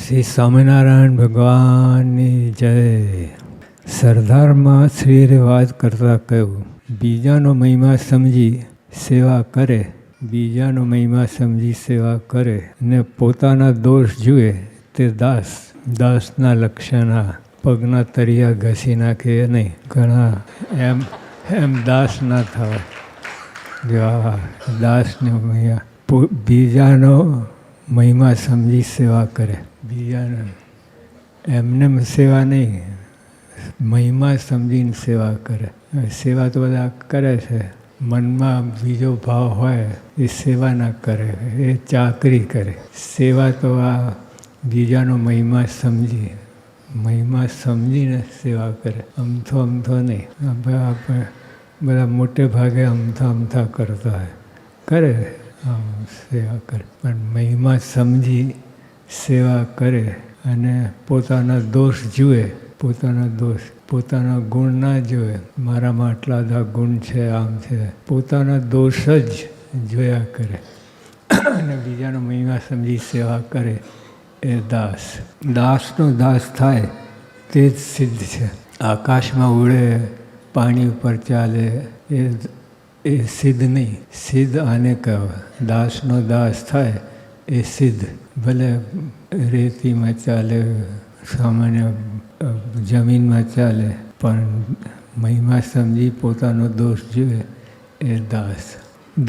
શ્રી સ્વામિનારાયણ ભગવાનની જય. સરદારમાં શ્રીએ વાત કરતાં કહ્યું, બીજાનો મહિમા સમજી સેવા કરે, બીજાનો મહિમા સમજી સેવા કરે ને પોતાના દોષ જુએ તે દાસ. દાસના લક્ષણ પગના તરિયા ઘસી નાખે નહીં. ઘણા એમ દાસ ના થવાય. જો દાસને બીજાનો મહિમા સમજી સેવા કરે. બીજાને એમને સેવા નહીં, મહિમા સમજીને સેવા કરે. સેવા તો બધા કરે છે, મનમાં બીજો ભાવ હોય એ સેવા ના કરે, એ ચાકરી કરે. સેવા તો આ બીજાનો મહિમા સમજીને સેવા કરે. અમથો નહીં. આપણે બધા મોટે ભાગે અમથા કરતા હોય, કરે સેવા કરે, પણ મહિમા સમજી સેવા કરે અને પોતાના દોષ જુએ. પોતાના ગુણ ના જુએ. મારામાં આટલા બધા ગુણ છે, આમ છે. પોતાના દોષ જ જોયા કરે અને બીજાનો મહિમા સમજી સેવા કરે એ દાસ. દાસનો દાસ થાય તે જ સિદ્ધ છે. આકાશમાં ઉડે, પાણી ઉપર ચાલે એ સિદ્ધ નહીં. સિદ્ધ આને કહેવાય. દાસનો દાસ થાય એ સિદ્ધ. ભલે રેતીમાં ચાલે, સામાન્ય જમીનમાં ચાલે, પણ મહિમા સમજી પોતાનો દોષ જુએ એ દાસ.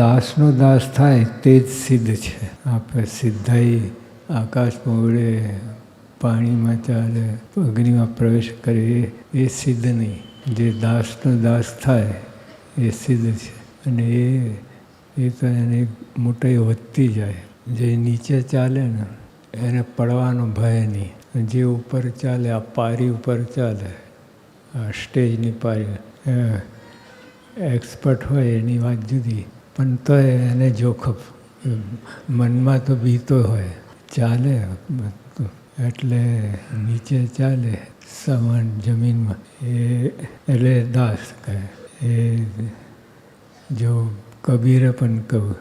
દાસનો દાસ થાય તે જ સિદ્ધ છે. આપણે સિદ્ધાઈ આકાશમાં ઉડે, પાણીમાં ચાલે, અગ્નિમાં પ્રવેશ કરે એ સિદ્ધ નહીં. જે દાસનો દાસ થાય એ સિદ્ધ છે. અને એ તો એની મોટાઈ વધતી જાય. જે નીચે ચાલે ને એને પડવાનો ભય નહીં. જે ઉપર ચાલે, આ પારી ઉપર ચાલે, આ સ્ટેજની પારી, એક્સપર્ટ હોય એની વાત જુદી, પણ તો એને જોખમ. મનમાં તો બીતો હોય, ચાલે એટલે નીચે ચાલે સામાન જમીનમાં, એટલે દાસ કહે. એ જો કબીરે પણ કહ્યું,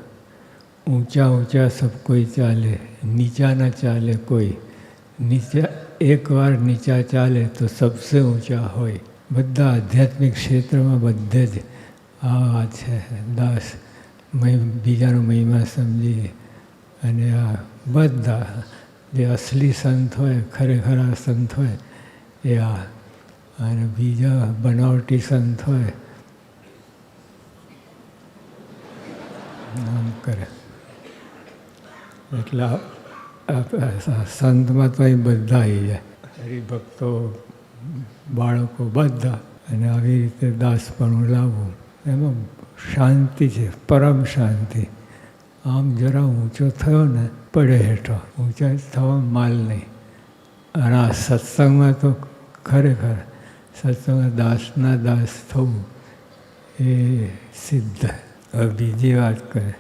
ઊંચા સબ કોઈ ચાલે, નીચા ના ચાલે કોઈ. નીચા એકવાર નીચા ચાલે તો સબસે ઊંચા હોય. બધા આધ્યાત્મિક ક્ષેત્રમાં બધે જ આ છે. દાસ બીજાનો મહિમા સમજી. અને આ બધા જે અસલી સંત હોય, ખરેખર સંત હોય એ આ. અને બીજા બનાવટી સંત હોય આમ કરે. એટલે સંતમાં તો અહીં બધા આવી જાય, હરિભક્તો, બાળકો બધા. અને આવી રીતે દાસપણું લાવવું, એમાં શાંતિ છે, પરમ શાંતિ. આમ જરા ઊંચો થયો ને પડે હેઠો. ઊંચા થવા માલ નહીં. અને આ સત્સંગમાં તો ખરેખર સત્સંગમાં દાસના દાસ થવું એ સિદ્ધ. હવે બીજી વાત કરે,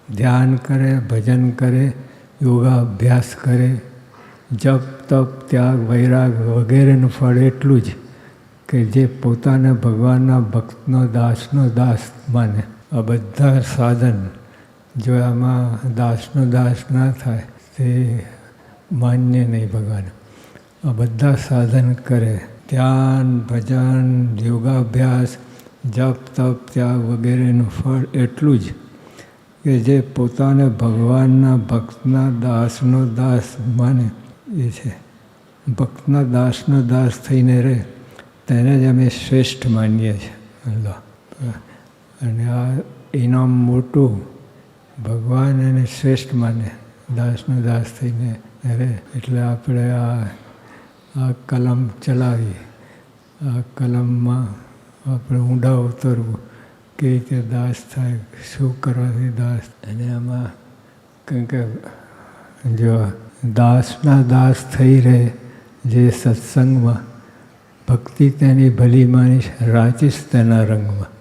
ધ્યાન કરે, ભજન કરે, યોગાભ્યાસ કરે, જપ તપ ત્યાગ વૈરાગ વગેરેનું ફળ એટલું જ કે જે પોતાને ભગવાનના ભક્તનો દાસનો દાસ માને. આ બધા સાધન જો આમાં દાસનો દાસ ના થાય તે માન્ય નહીં ભગવાન. આ બધા સાધન કરે, ધ્યાન, ભજન, યોગાભ્યાસ, જપ તપ ત્યાગ વગેરેનું ફળ એટલું જ કે જે પોતાને ભગવાનના ભક્તના દાસનો દાસ માને એ છે. ભક્તના દાસનો દાસ થઈને રહે તેને જ અમે શ્રેષ્ઠ માનીએ છીએ. અને આ ઇનામ મોટું, ભગવાન એને શ્રેષ્ઠ માને, દાસનો દાસ થઈને રહે. એટલે આપણે આ કલમ ચલાવી, આ કલમમાં આપણે ઊંડા ઉતરવું, કેવી રીતે દાસ થાય, શું કરવાથી દાસ. અને આમાં કંઈ કે જો દાસના દાસ થઈ રહે જે સત્સંગમાં, ભક્તિ તેની ભલી માનીશ, રાચીશ તેના રંગમાં.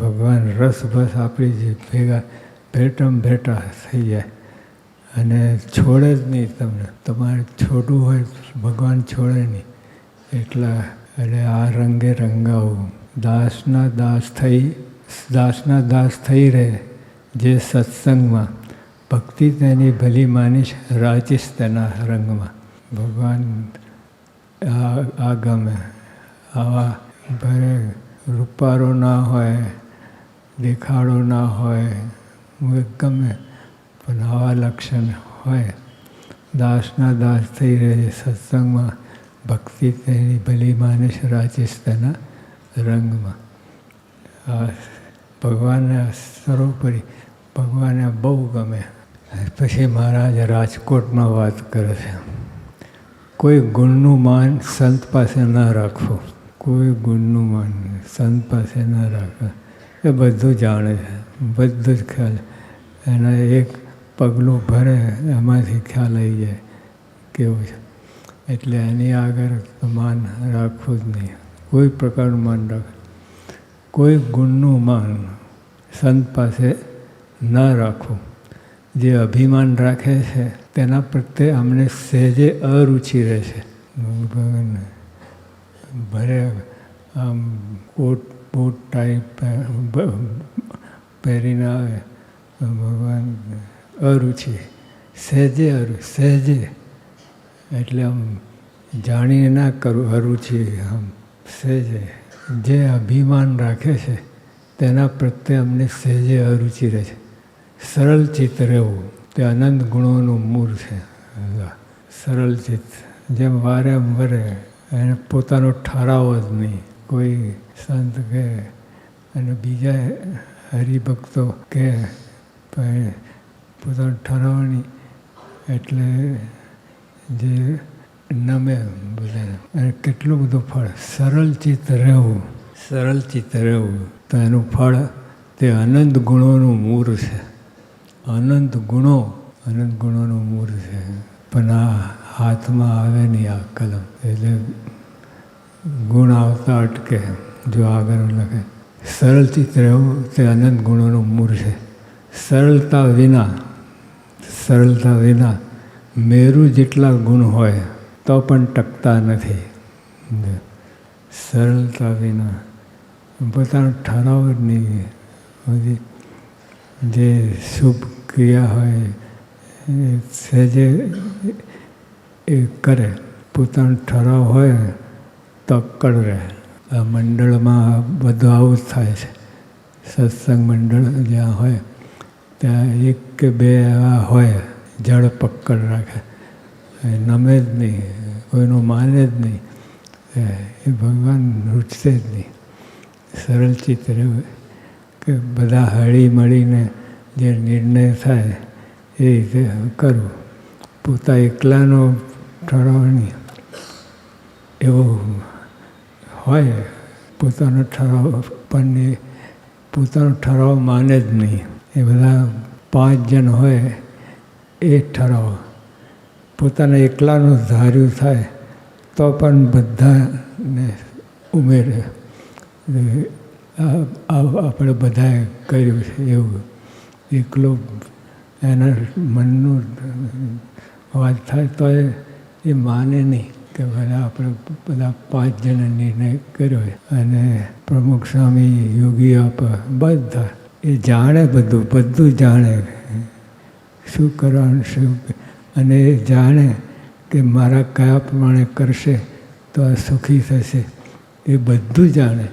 ભગવાન રસ બસ આપણી જે ભેગા ભેટા થઈ જાય અને છોડે જ નહીં તમને. તમારે છોડવું હોય ભગવાન છોડે નહીં. એટલા એટલે આ રંગે રંગાવું. દાસના દાસ થઈ રહે જે સત્સંગમાં, ભક્તિ તેની ભલી માનીશ રાચીશ તેના રંગમાં. ભગવાન આ ગમે. આવા ભલે રૂપારો ના હોય, દેખાડો ના હોય, ગમે, પણ આવા લક્ષણ હોય, દાસના દાસ થઈ રહે સત્સંગમાં. ભક્તિ તેની ભલી માનીશ રાચીશ તેના રંગમાં. આ ભગવાનને સર્વોપરી ભગવાનને બહુ ગમે. પછી મહારાજ રાજકોટમાં વાત કરે છે, કોઈ ગુણનું માન સંત પાસે ન રાખવું. કોઈ ગુણનું માન સંત પાસે ન રાખવું. એ બધું જાણે છે, બધું જ ખ્યાલ. એના એક પગલું ભરે એમાંથી ખ્યાલ આવી જાય કેવું છે. એટલે એની આગળ માન રાખવું જ નહીં, કોઈ પ્રકારનું માન રાખ. કોઈ ગુણનું માન સંત પાસે ન રાખવું. જે અભિમાન રાખે છે તેના પ્રત્યે અમને સહેજે અરુચિ રહે છે. ભલે આમ કોટ બૂટ ટાઈપ પહેરીને આવે, ભગવાન અરુચિ, સહેજે સહેજે, એટલે આમ જાણીને ના કરું અરુચિ, આમ સહેજે. જે અભિમાન રાખે છે તેના પ્રત્યે અમને સહેજે અરુચિ રહે છે. સરળ ચિત્ત રહેવું તે અનંત ગુણોનું મૂળ છે. સરળ ચિત્ત, જેમ વારે વરે એને પોતાનો ઠરાવ જ નહીં. કોઈ સંત કહે અને બીજા હરિભક્તો કહે પણ પોતાનો ઠરાવ નહીં, એટલે જે નમે બધાને. અને કેટલું બધું ફળ. સરળ ચિત્ત રહેવું, સરળ ચિત્ત રહેવું તો એનું ફળ તે અનંત ગુણોનું મૂળ છે. અનંત ગુણોનું મૂળ છે. પણ આ હાથમાં આવે નહીં આ કલમ, એટલે ગુણ આવતા અટકે. જો આગળ લખે સરળ ચિત્ત રહેવું તે અનંત ગુણોનું મૂળ છે. સરળતા વિના મેરુ જેટલા ગુણ હોય તો પણ ટકતા નથી. સરળતા વિના પોતાનો ઠરાવ જ નહીં. બધી જે શુભ ક્રિયા હોય એ સહેજે એ કરે, પોતાનો ઠરાવ હોય તો અક્કડ રહે. આ મંડળમાં બધું આવું જ થાય છે. સત્સંગ મંડળ જ્યાં હોય ત્યાં એક કે બે એવા હોય જડ પકડ રાખે, નમે જ નહીં, કોઈનું માને જ નહીં. એ ભગવાન રૂચશે જ નહીં. સરળ ચિત્ત રહેવું કે બધા હળી મળીને જે નિર્ણય થાય એ રીતે કરવું. પોતા એકલાનો ઠરાવ નહીં એવો હોય. પોતાનો ઠરાવ પણ એ પોતાનો ઠરાવ માને જ નહીં. એ બધા 5 જણ હોય એ ઠરાવ પોતાના એકલાનું ધાર્યું થાય તો પણ બધાને ઉમેરે. આપણે બધાએ કર્યું છે એવું. એકલો એના મનનું વાત થાય તો એ માને નહીં કે બધા આપણે બધા 5 જણે નિર્ણય કર્યો. અને પ્રમુખ સ્વામી, યોગી આપા બધા એ જાણે, બધું જાણે શું કરવાનું શું. અને એ જાણે કે મારા કયા પ્રમાણે કરશે તો આ સુખી થશે. એ બધું જાણે,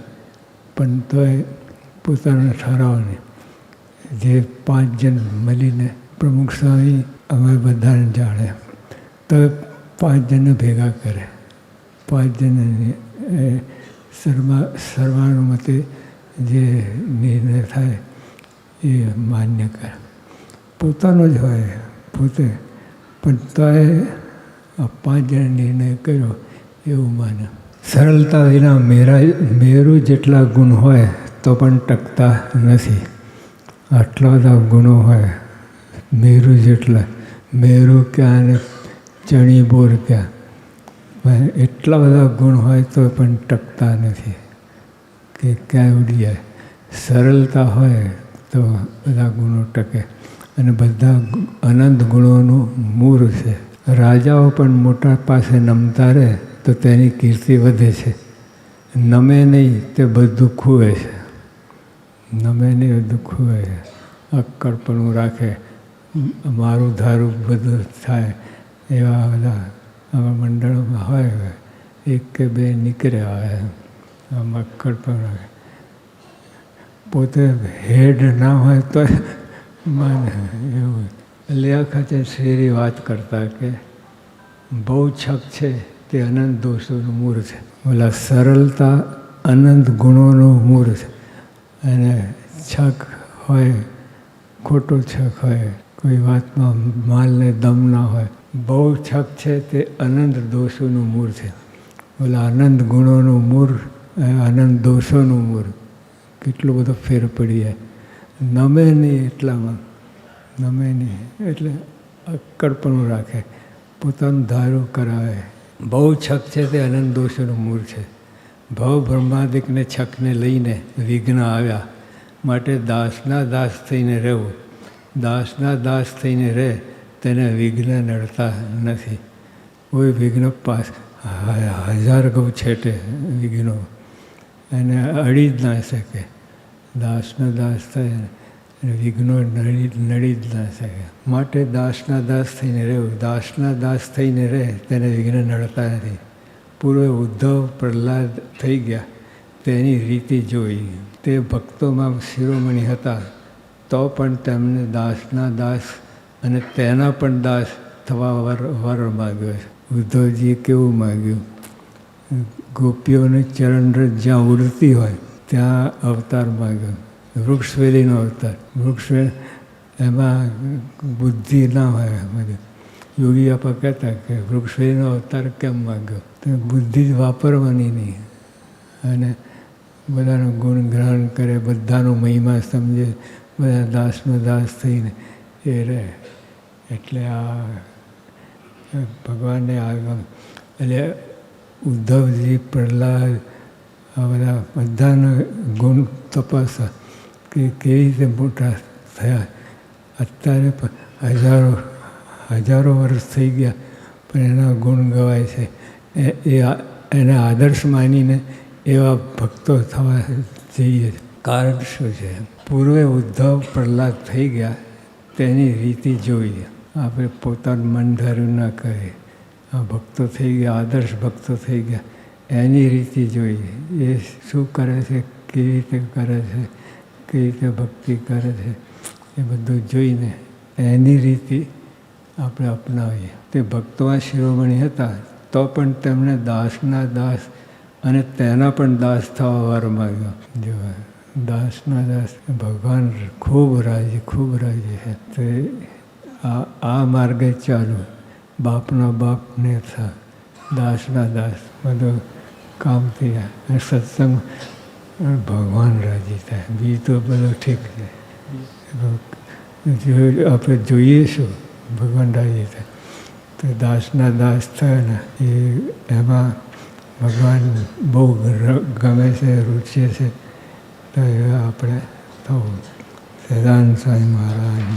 પણ તો એ પોતાનો ઠરાવ નહીં. જે 5 જણ મળીને પ્રમુખ સ્વામી અમે બધાને જાણે તો 5 જણને ભેગા કરે. 5 જણને સર્વાનુમતે જે નિર્ણય થાય એ માન્ય કરે. પોતાનો જ હોય પોતે, પણ તો એ 5 જણે નિર્ણય કર્યો એવું માને. સરળતા વિના મેરુ જેટલા ગુણ હોય તો પણ ટકતા નથી. આટલા બધા ગુણો હોય મેરુ જેટલા. મેરુ ક્યાં ને ચણી બોર ક્યાં. એટલા બધા ગુણ હોય તો પણ ટકતા નથી કે ક્યાંય ઉડી જાય. સરળતા હોય તો બધા ગુણો ટકે. અને બધા અનંત ગુણોનું મૂળ છે. રાજાઓ પણ મોટા પાસે નમતા રહે તો તેની કીર્તિ વધે છે. નમે નહીં તે બધું ખુવે છે. નમે નહીં બધું ખુવે છે. અક્કડપણું રાખે, મારું ધારું બધું થાય એવા બધા આવા મંડળોમાં હોય, એક કે બે નીકળ્યા હોય આમાં કલ્પના. પોતે હેડ ના હોય તો માને એવું. એટલે આ ખાતે શેરી વાત કરતા કે બહુ છક છે તે અનંત દોષોનું મૂળ છે. ઓલા સરળતા અનંત ગુણોનું મૂળ છે. અને છક હોય, ખોટો છક હોય, કોઈ વાતમાં માલને દમ ના હોય, બહુ છક છે તે અનંત દોષોનું મૂળ છે. ઓલા અનંત ગુણોનું મૂળ, અનંત દોષોનું મૂળ. કેટલો બધો ફેર પડી જાય. નમે નહીં એટલામાં, નમે નહીં એટલે અક્કડપણું રાખે, પોતાનું ધારું કરાવે. બહુ છક છે તે અનંત દોષોનું મૂળ છે. ભવ બ્રહ્માદિકને છકને લઈને વિઘ્ન આવ્યા, માટે દાસના દાસ થઈને રહેવું. દાસના દાસ થઈને રહે તેને વિઘ્ન નડતા નથી. કોઈ વિઘ્ન પાસ 1000 ગૌ છેટે વિઘ્નો એને અડી જ ના શકે. દાસનો દાસ થાય અને વિઘ્નો નડી જ ના શકે. માટે દાસના દાસ થઈને રહેવું. દાસના દાસ થઈને રહે તેને વિઘ્ન નડતા નથી. પૂર્વે ઉદ્ધવ પ્રહલાદ થઈ ગયા તેની રીતિ જોઈ. તે ભક્તોમાં શિરોમણી હતા, તો પણ તેમને દાસના દાસ અને તેના પણ દાસ થવા વર માગ્યો છે. ઉદ્ધવજીએ કેવું માગ્યું? ગોપીઓને ચરણરજ જ્યાં ઉડતી હોય ત્યાં અવતાર માગ્યો. વૃક્ષવેલીનો અવતાર. વૃક્ષવેલ એમાં બુદ્ધિ ના હોય. યોગી આપા કહેતા કે વૃક્ષવેલીનો અવતાર કેમ માગ્યો? તો બુદ્ધિ જ વાપરવાની નહીં. અને બધાનું ગુણગ્રહણ કરે, બધાનો મહિમા સમજે, બધા દાસનો દાસ થઈને એ રહે. એટલે આ ભગવાનને આગળ એટલે ઉદ્ધવજી, પ્રહલાદ આ બધાના ગુણ તપાસા કે કેવી રીતે મોટા થયા. અત્યારે હજારો વર્ષ થઈ ગયા પણ એના ગુણ ગવાય છે. એને આદર્શ માનીને એવા ભક્તો થવા જઈએ. કારણ શું છે? પૂર્વે ઉદ્ધવ પ્રહલાદ થઈ ગયા તેની રીતિ જોઈએ. આપણે પોતાનું મન ધાર્યું ના કરે. આ ભક્તો થઈ ગયા, આદર્શ ભક્તો થઈ ગયા, એની રીતિ જોઈએ. એ શું કરે છે, કેવી રીતે કરે છે, કેવી રીતે ભક્તિ કરે છે, એ બધું જોઈને એની રીતિ આપણે અપનાવીએ. તે ભક્તોમાં શિરોમણી હતા, તો પણ તેમણે દાસના દાસ અને તેના પણ દાસ થવા વાર માગ્યો. જો દાસના દાસ ભગવાન ખૂબ રાજી છે. તે આ માર્ગે ચાલુ. બાપના બાપને થા, દાસના દાસ, બધું કામ થઈ જાય. સત્સંગ ભગવાન રાજી થાય. બીજું તો બધું ઠીક છે. આપણે જોઈએ શું ભગવાન રાજી થાય. તો દાસના દાસ થાય ને એ એમાં ભગવાન બહુ ગમે છે, રૂચે છે. તો એ આપણે થવું. સદાનંદ સ્વામી મહારાજ.